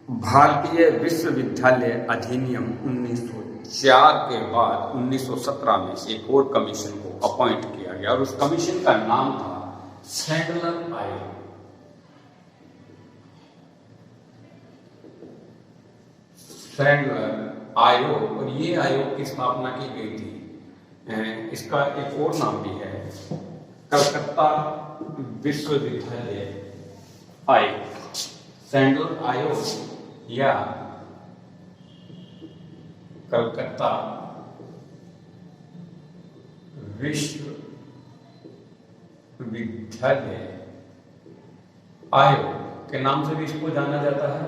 भारतीय विश्वविद्यालय अधिनियम 1904 के बाद 1917 में एक और कमीशन को अपॉइंट किया गया और उस कमीशन का नाम था सैंडलर आयोग। सैंडलर आयोग, और ये आयोग की स्थापना की गई थी। इसका एक और नाम भी है कलकत्ता विश्वविद्यालय आयोग। सैंडलर आयोग या कलकत्ता विश्वविद्यालय आयोग के नाम से भी इसको जाना जाता है,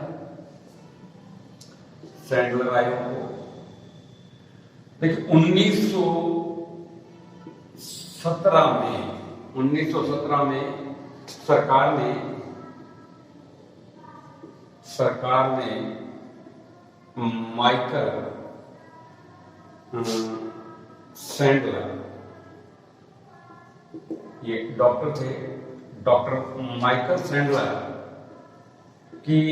सैंडलर आयोग को। देखिए 1917 में सरकार ने माइकल सैंडलर, ये डॉक्टर थे, डॉक्टर माइकल सैंडलर की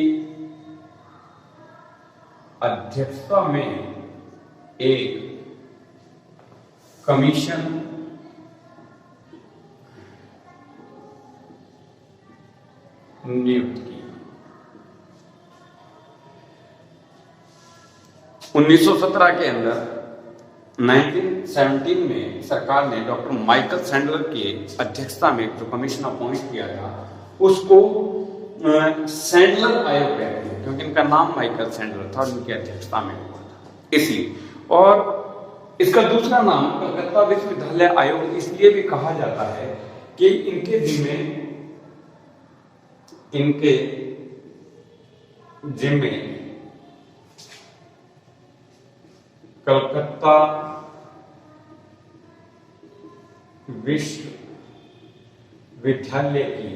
अध्यक्षता में एक कमीशन नियुक्त की। 1917 के अंदर 1917 में सरकार ने डॉक्टर माइकल सैंडलर की अध्यक्षता में जो कमीशन अपॉइंट किया था उसको सैंडलर आयोग कहते हैं, क्योंकि इनका नाम माइकल सैंडलर था और इनकी अध्यक्षता में हुआ था इसलिए। और इसका दूसरा नाम कलकत्ता विश्वविद्यालय आयोग इसलिए भी कहा जाता है कि इनके जिम्मे कलकत्ता विश्वविद्यालय की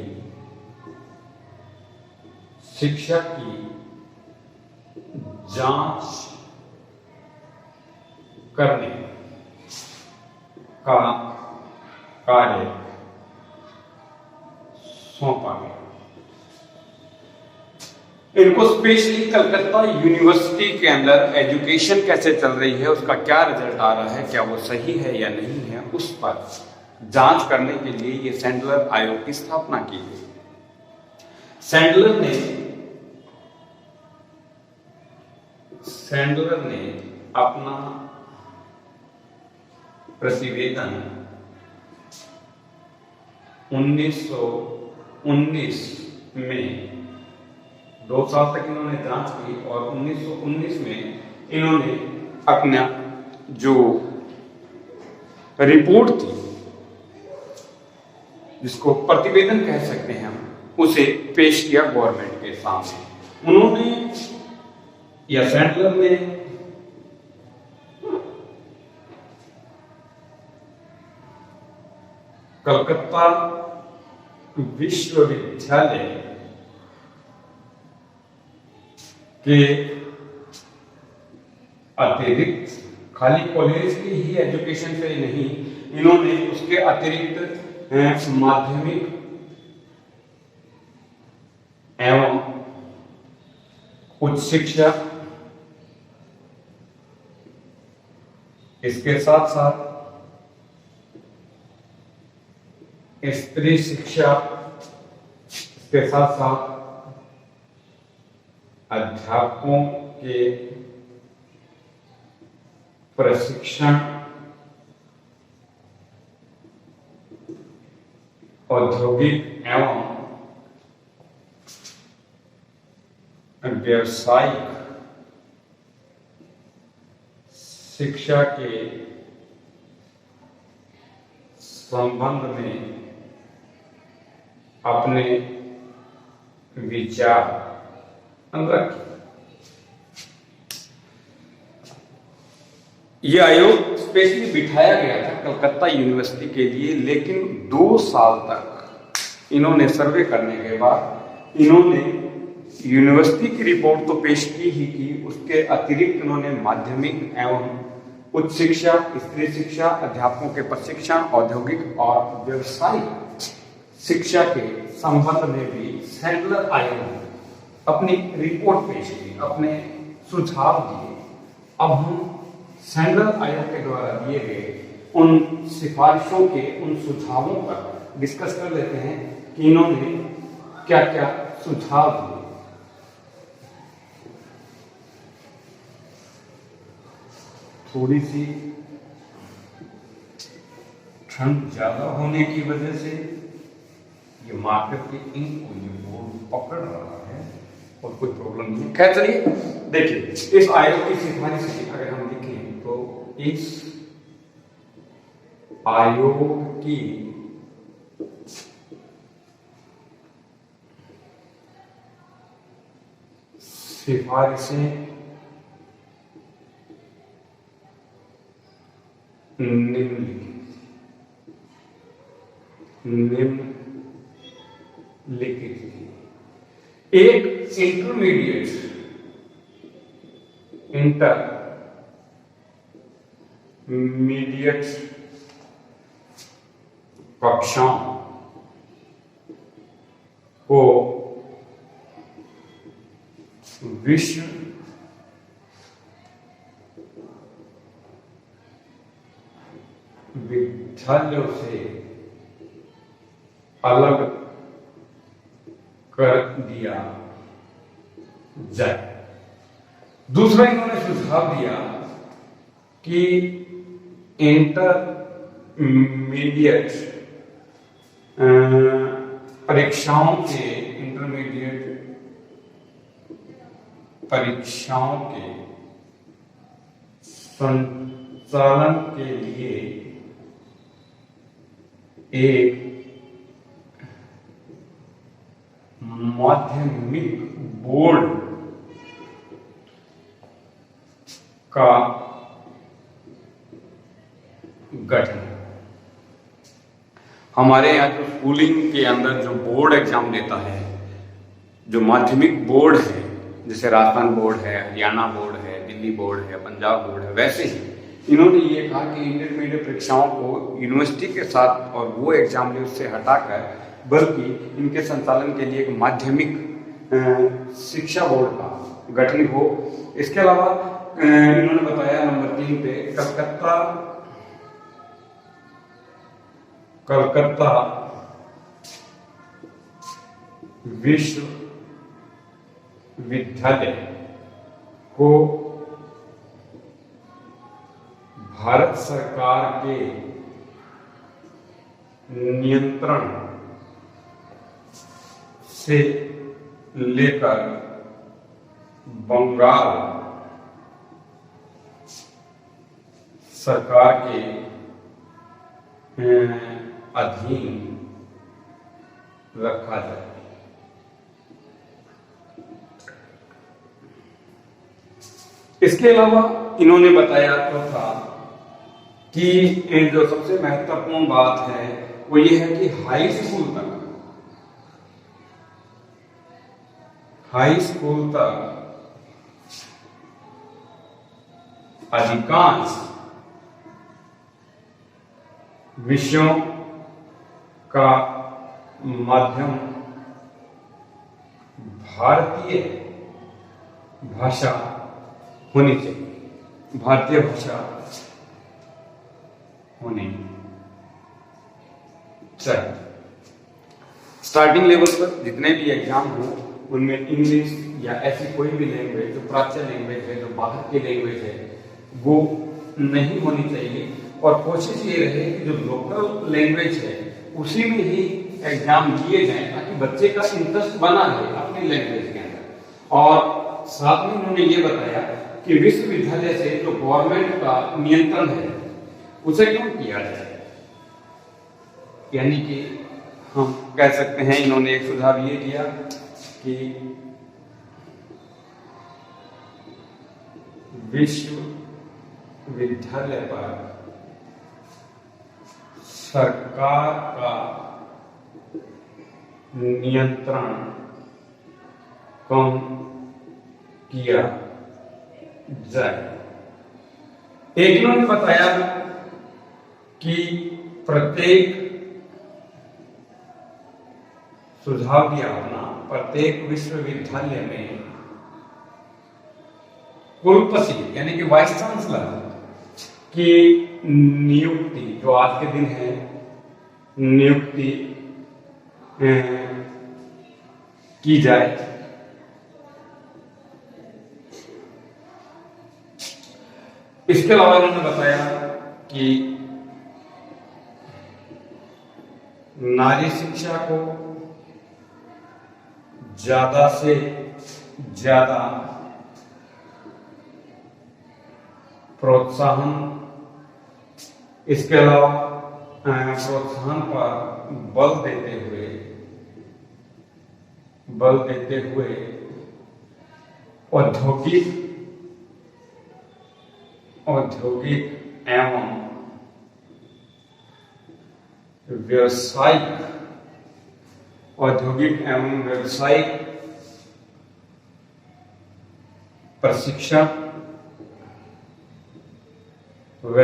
शिक्षा की जांच करने का कार्य सौंपा गया। इनको स्पेशली कलकत्ता यूनिवर्सिटी के अंदर एजुकेशन कैसे चल रही है, उसका क्या रिजल्ट आ रहा है, क्या वो सही है या नहीं है, उस पर जांच करने के लिए ये सैंडलर आयोग की स्थापना की गई। सैंडलर ने अपना प्रतिवेदन 1919 में 2 साल तक इन्होंने जांच की और 1919 में इन्होंने अपना जो रिपोर्ट थी, जिसको प्रतिवेदन कह सकते हैं हम, उसे पेश किया गवर्नमेंट के सामने। उन्होंने या सैंडलर ने कलकत्ता विश्वविद्यालय के अतिरिक्त खाली कॉलेज की ही एजुकेशन पे नहीं, इन्होंने उसके अतिरिक्त माध्यमिक एवं उच्च शिक्षा, इसके साथ साथ स्त्री शिक्षा, इसके साथ साथ अध्यापकों के प्रशिक्षण, औद्योगिक एवं व्यावसायिक शिक्षा के संबंध में अपने विचार रखें। यह आयोग स्पेशली बिठाया गया था कलकत्ता यूनिवर्सिटी के लिए, लेकिन 2 साल तक इन्होंने सर्वे करने के बाद इन्होंने यूनिवर्सिटी की रिपोर्ट तो पेश की ही की, उसके अतिरिक्त इन्होंने माध्यमिक एवं उच्च शिक्षा, स्त्री शिक्षा, अध्यापकों के प्रशिक्षण, औद्योगिक और व्यावसायिक शिक्षा के संबंध में भी सैंडलर आयोग अपनी रिपोर्ट पेश की, अपने सुझाव दिए। अब हम सेंट्रल आयोग के द्वारा दिए गए उन सिफारिशों के, उन सुझावों पर डिस्कस कर लेते हैं कि इन्होंने क्या क्या सुझाव दिए। थोड़ी सी ठंड ज्यादा होने की वजह से ये मार्कर के इंक को ये बोर्ड पकड़ रहा है और कोई प्रॉब्लम नहीं है। खैर चलिए देखिए, इस आयोग की सिफारिश की अगर हम देखें तो इस आयोग की सिफारिशें निम्नलिखित थी। एक इंटरमीडिएट कक्षाओं को विश्व विद्यालयों से अलग कर दिया जाए। दूसरा इन्होंने सुझाव दिया कि इंटरमीडिएट परीक्षाओं के संचालन के लिए एक माध्यमिक बोर्ड का गठन। हमारे यहाँ जो स्कूलिंग के अंदर जो बोर्ड एग्जाम लेता है, जो माध्यमिक बोर्ड है, जैसे राजस्थान बोर्ड है, हरियाणा बोर्ड है, दिल्ली बोर्ड है, पंजाब बोर्ड है, वैसे ही इन्होंने ये कहा कि इंटरमीडिएट परीक्षाओं को यूनिवर्सिटी के साथ और वो एग्जाम उससे हटाकर बल्कि इनके संचालन के लिए एक माध्यमिक शिक्षा बोर्ड का गठन हो। इसके अलावा इन्होंने बताया नंबर 3 पे कलकत्ता विश्वविद्यालय को भारत सरकार के नियंत्रण से लेकर बंगाल सरकार के अधीन रखा जाए। इसके अलावा इन्होंने बताया तो था कि जो सबसे महत्वपूर्ण बात है वो ये है कि हाई स्कूल तक अधिकांश विषयों का माध्यम भारतीय भाषा होनी चाहिए, भारतीय भाषा होनी चाहिए। स्टार्टिंग लेवल पर जितने भी एग्जाम हो उनमें इंग्लिश या ऐसी कोई भी लैंग्वेज जो प्राच्य लैंग्वेज है, जो बाहर की लैंग्वेज है, वो नहीं होनी चाहिए और कोशिश ये रहे कि जो लोकल लैंग्वेज है उसी में ही एग्जाम दिए जाएं ताकि बच्चे का इंटरेस्ट बना रहे अपनी लैंग्वेज के अंदर। और साथ में उन्होंने ये बताया कि विश्वविद्यालय से जो गवर्नमेंट का नियंत्रण है उसे क्यों किया जाए, यानी कि हम कह सकते हैं इन्होंने एक सुझाव ये दिया कि विश्वविद्यालय पर सरकार का नियंत्रण कम किया जाए। एक इन्होंने बताया कि प्रत्येक सुझाव दिया अपना, प्रत्येक विश्वविद्यालय में कुलपति यानी कि वाइस चांसलर की नियुक्ति, जो आज के दिन है नियुक्ति की जाए। इसके अलावा उन्होंने बताया कि नारी शिक्षा को ज्यादा से ज्यादा प्रोत्साहन, इसके अलावा प्रोत्साहन पर बल देते हुए औद्योगिक एवं व्यावसायिक प्रशिक्षण व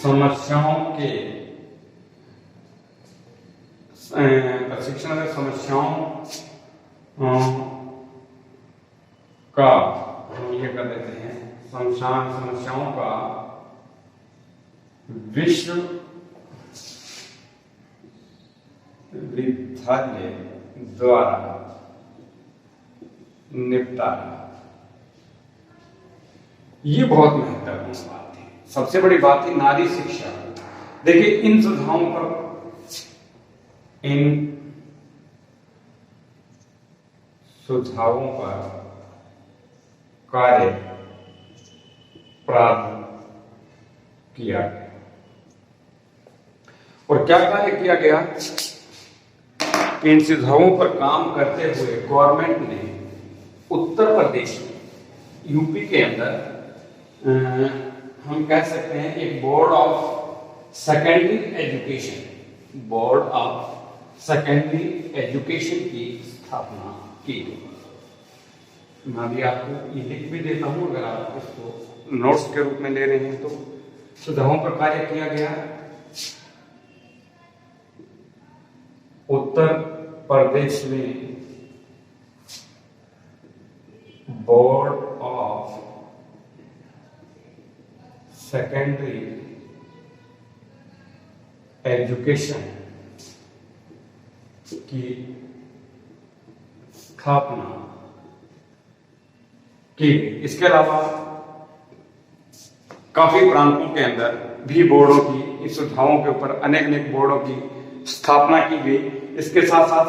समस्याओं का हम ये कर देते हैं, समस्याओं का विश्वविद्यालय द्वारा निपटारा। ये बहुत महत्वपूर्ण बात है। सबसे बड़ी बात है नारी शिक्षा। देखिए, इन सुझावों पर कार्य प्रारंभ किया गया। और क्या कार्य किया गया? इन सुझावों पर काम करते हुए गवर्नमेंट ने उत्तर प्रदेश में, यूपी के अंदर हम कह सकते हैं एक बोर्ड ऑफ सेकेंडरी एजुकेशन की स्थापना की गई। मैं भी आपको ये लिख भी देता हूं, अगर आप इसको नोट्स के रूप में ले रहे हैं तो। सुझावों पर कार्य किया गया। उत्तर प्रदेश में बोर्ड ऑफ सेकेंडरी एजुकेशन की स्थापना की। इसके अलावा काफी प्रांतों के अंदर भी बोर्डों की, इस सुझावों के ऊपर अनेक बोर्डों की स्थापना की गई। इसके साथ साथ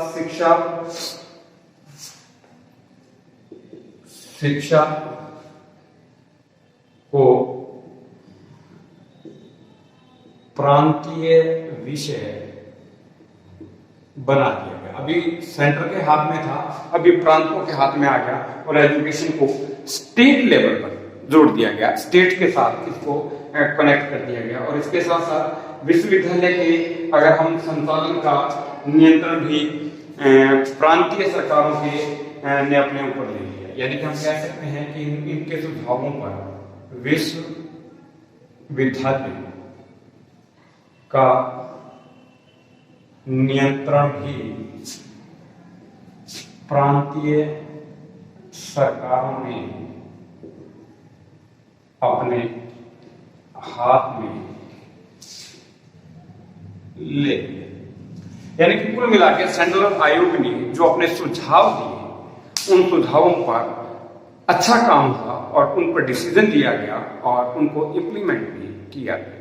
शिक्षा को प्रांतीय विषय बना दिया गया। अभी सेंटर के हाथ में था, अभी प्रांतों के हाथ में आ गया और एजुकेशन को स्टेट लेवल पर जोड़ दिया गया, स्टेट के साथ इसको कनेक्ट कर दिया गया। और इसके साथ साथ विश्वविद्यालय के अगर हम संचालन का नियंत्रण भी प्रांतीय सरकारों के ने अपने ऊपर ले लिया। यानी कि हम कह सकते हैं कि इनके सुझावों पर विश्वविद्यालय का नियंत्रण भी प्रांतीय सरकारों ने अपने हाथ में ले लिया। यानी कि कुल मिला के सेंट्रल आयोग ने जो अपने सुझाव दिए, उन सुझावों पर अच्छा काम हुआ और उन पर डिसीजन लिया गया और उनको इंप्लीमेंट भी किया गया।